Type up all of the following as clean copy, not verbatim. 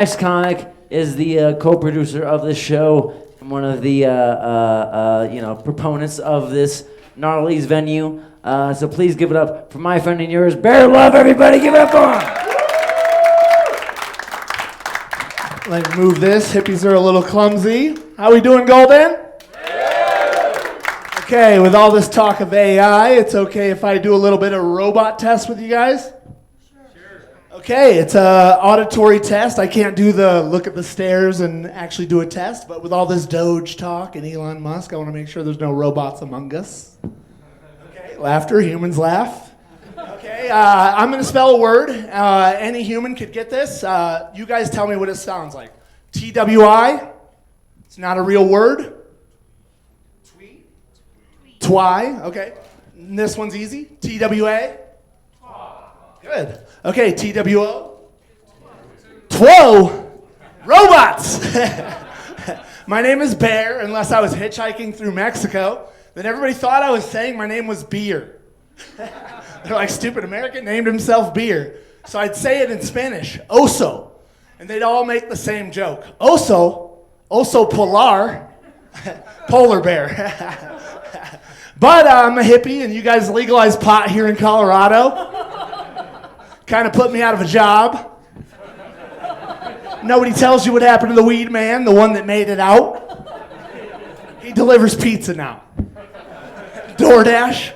Next comic is the co-producer of this show, and one of the proponents of this Gnarly's venue. So please give it up for my friend and yours, Bear Love. Everybody, give it up for him. Let me move this. Hippies are a little clumsy. How we doing, Golden? Yeah. Okay, with all this talk of AI, it's okay if I do a little bit of robot test with you guys? Okay, it's an auditory test. I can't do the look at the stairs and actually do a test, but with all this Doge talk and Elon Musk, I want to make sure there's no robots among us. Okay, laughter, humans laugh. Okay, I'm going to spell a word. Any human could get this. You guys tell me what it sounds like. TWI. It's not a real word. Twi. Okay. And this one's easy. TWA. Good. Okay, TWO. Two. Robots. My name is Bear, unless I was hitchhiking through Mexico. Then everybody thought I was saying my name was Beer. They're like, stupid American named himself Beer. So I'd say it in Spanish, oso. And they'd all make the same joke. Oso polar, polar bear. But I'm a hippie, and you guys legalized pot here in Colorado. Kind of put me out of a job. Nobody tells you what happened to the weed man, the one that made it out. He delivers pizza now. DoorDash.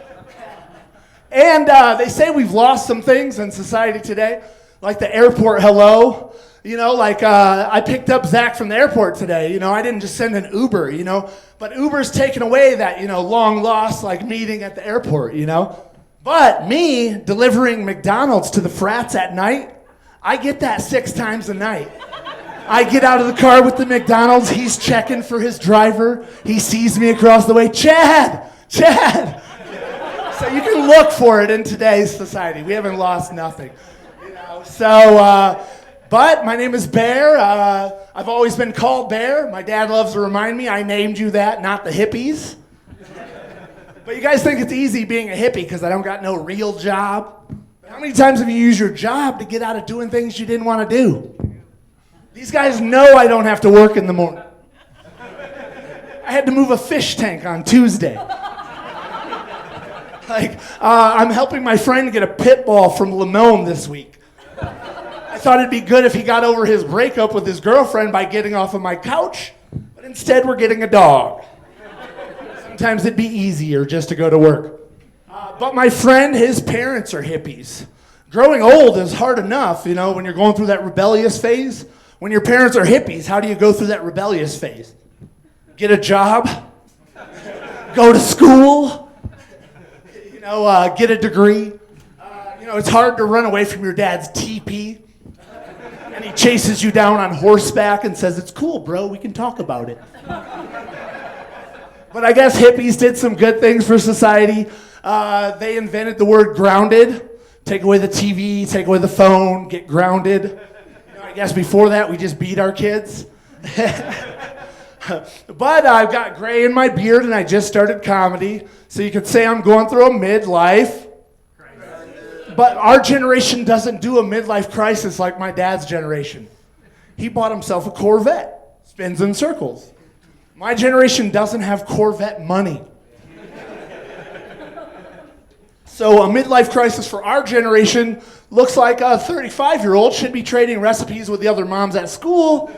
And they say we've lost some things in society today, like the airport hello. You know, like I picked up Zach from the airport today. You know, I didn't just send an Uber, you know. But Uber's taken away that, you know, long lost like meeting at the airport, you know. But me delivering McDonald's to the frats at night, I get that 6 times a night. I get out of the car with the McDonald's. He's checking for his driver. He sees me across the way. Chad. So you can look for it in today's society. We haven't lost nothing. You know? So, but my name is Bear. I've always been called Bear. My dad loves to remind me I named you that, not the hippies. But you guys think it's easy being a hippie because I don't got no real job. But how many times have you used your job to get out of doing things you didn't want to do? These guys know I don't have to work in the morning. I had to move a fish tank on Tuesday. I'm helping my friend get a pit bull from Limon this week. I thought it'd be good if he got over his breakup with his girlfriend by getting off of my couch, but instead we're getting a dog. Sometimes it'd be easier just to go to work. But my friend, his parents are hippies. Growing old is hard enough, you know, when you're going through that rebellious phase. When your parents are hippies, how do you go through that rebellious phase? Get a job? Go to school? You know, get a degree? You know, it's hard to run away from your dad's TP. And he chases you down on horseback and says, it's cool, bro, we can talk about it. But I guess hippies did some good things for society. They invented the word grounded. Take away the TV, take away the phone, get grounded. You know, I guess before that, we just beat our kids. But I've got gray in my beard, and I just started comedy. So you could say I'm going through a midlife. But our generation doesn't do a midlife crisis like my dad's generation. He bought himself a Corvette. Spins in circles. My generation doesn't have Corvette money. So a midlife crisis for our generation looks like a 35-year-old should be trading recipes with the other moms at school,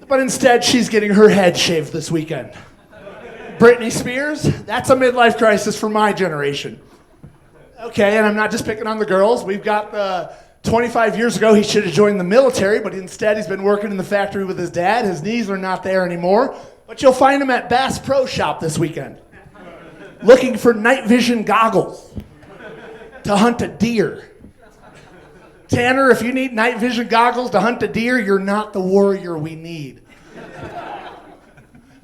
but instead she's getting her head shaved this weekend. Britney Spears, that's a midlife crisis for my generation. Okay, and I'm not just picking on the girls. We've got the 25 years ago, he should have joined the military, but instead he's been working in the factory with his dad. His knees are not there anymore. But you'll find him at Bass Pro Shop this weekend, looking for night vision goggles to hunt a deer. Tanner, if you need night vision goggles to hunt a deer, you're not the warrior we need.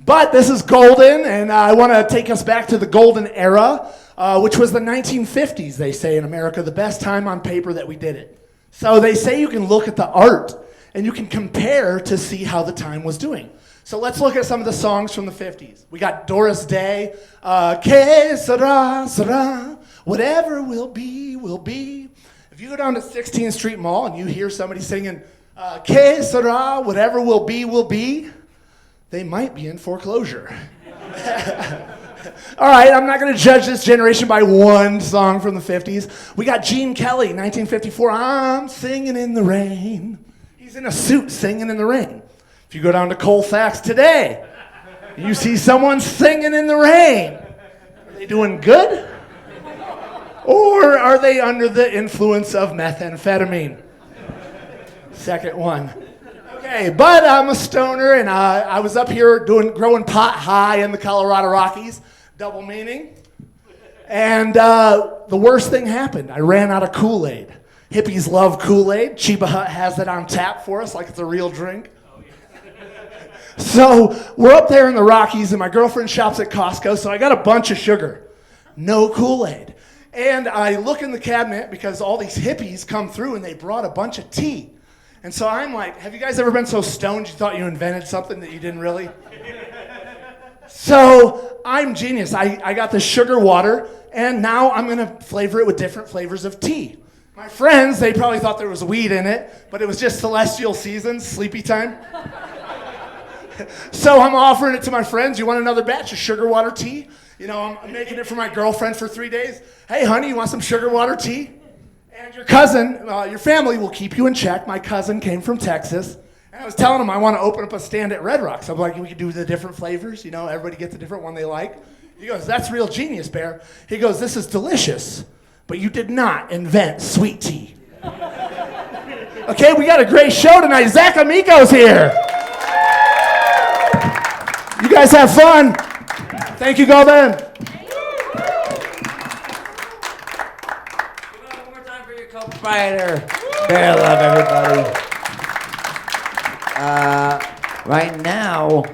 But this is golden, and I want to take us back to the golden era, which was the 1950s, they say in America, the best time on paper that we did it. So they say you can look at the art, and you can compare to see how the time was doing. So let's look at some of the songs from the 50s. We got Doris Day, Que sera, sera, whatever will be, will be. If you go down to 16th Street Mall and you hear somebody singing Que sera, whatever will be, they might be in foreclosure. All right, I'm not going to judge this generation by one song from the 50s. We got Gene Kelly, 1954, I'm singing in the rain. He's in a suit singing in the rain. If you go down to Colfax today, you see someone singing in the rain. Are they doing good? Or are they under the influence of methamphetamine? Second one. Okay, but I'm a stoner, and I was up here growing pot high in the Colorado Rockies, double meaning. And the worst thing happened. I ran out of Kool-Aid. Hippies love Kool-Aid. Chiba Hut has it on tap for us like it's a real drink. So we're up there in the Rockies, and my girlfriend shops at Costco, so I got a bunch of sugar. No Kool-Aid. And I look in the cabinet because all these hippies come through, and they brought a bunch of tea. And so I'm like, have you guys ever been so stoned you thought you invented something that you didn't really? So I'm genius. I got the sugar water, and now I'm going to flavor it with different flavors of tea. My friends, they probably thought there was weed in it, but it was just celestial seasons, sleepy time. So I'm offering it to my friends. You want another batch of sugar water tea? You know, I'm making it for my girlfriend for 3 days. Hey, honey, you want some sugar water tea? And your cousin, your family will keep you in check. My cousin came from Texas. And I was telling him I want to open up a stand at Red Rocks. I'm like, we could do the different flavors. You know, everybody gets a different one they like. He goes, that's real genius, Bear. He goes, this is delicious, but you did not invent sweet tea. Okay, we got a great show tonight. Zach Amico's here. You guys have fun. Thank you, Golden. One more time for your co-proprietor. Bear love, everybody. Right now,